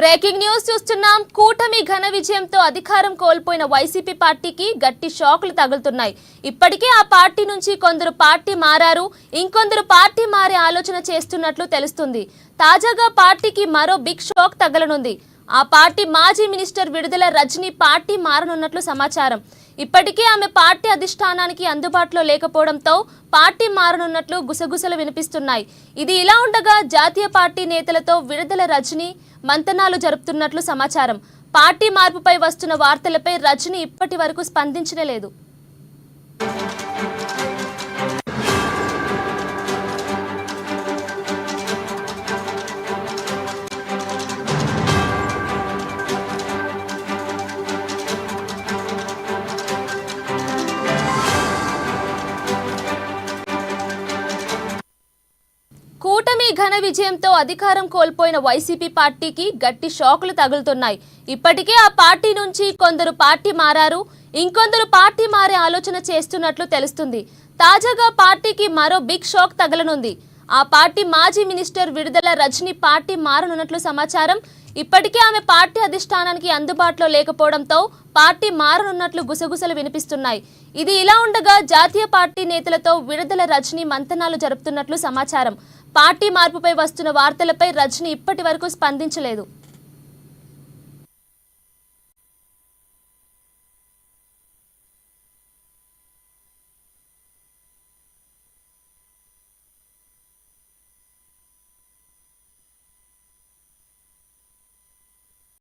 Breaking news చూస్తున్నాం. కూటమి ఘన విజయంతో అధికారం కోల్పోయిన వైసీపీ పార్టీకి గట్టి షాకులు తగులుతున్నాయి. ఇప్పటికే ఆ పార్టీ నుంచి కొందరు పార్టీ మారారు, ఇంకొందరు పార్టీ మారే ఆలోచన చేస్తున్నట్లు తెలుస్తుంది. తాజాగా పార్టీకి మరో బిగ్ షాక్ తగలనుంది. ఆ పార్టీ మాజీ మినిస్టర్ విడుదల రజనీ పార్టీ మారనున్నట్లు సమాచారం. ఇప్పటికే ఆమె పార్టీ అధిష్టానానికి అందుబాటులో లేకపోవడంతో పార్టీ మారనున్నట్లు గుసగుసలు వినిపిస్తున్నాయి. ఇది ఇలా ఉండగా జాతీయ పార్టీ నేతలతో విడుదల రజనీ మంతనాలు జరుపుతున్నట్లు సమాచారం. పార్టీ మార్పుపై వస్తున్న వార్తలపై రజనీ ఇప్పటి వరకు స్పందించలేదు. కూటమి ఘన విజయంతో అధికారం కోల్పోయిన వైసీపీ పార్టీకి గట్టి షాకులు తగులుతున్నాయి. ఇప్పటికే ఆ పార్టీ నుంచి కొందరు పార్టీ మారారు, ఇంకొందరు పార్టీ మారే ఆలోచన చేస్తున్నట్లు తెలుస్తుంది. తాజాగా పార్టీకి మరో బిగ్ షాక్ తగలనుంది. ఆ పార్టీ మాజీ మినిస్టర్ విడుదల రజనీ పార్టీ మారనున్నట్లు సమాచారం. ఇప్పటికే ఆమె పార్టీ అధిష్టానానికి అందుబాటులో లేకపోవడంతో పార్టీ మారనున్నట్లు గుసగుసలు వినిపిస్తున్నాయి. ఇది ఇలా ఉండగా జాతీయ పార్టీ నేతలతో విడుదల రజనీ మంతనాలు జరుపుతున్నట్లు సమాచారం. పార్టీ మార్పుపై వస్తున్న వార్తలపై రజనీ ఇప్పటి వరకు స్పందించలేదు.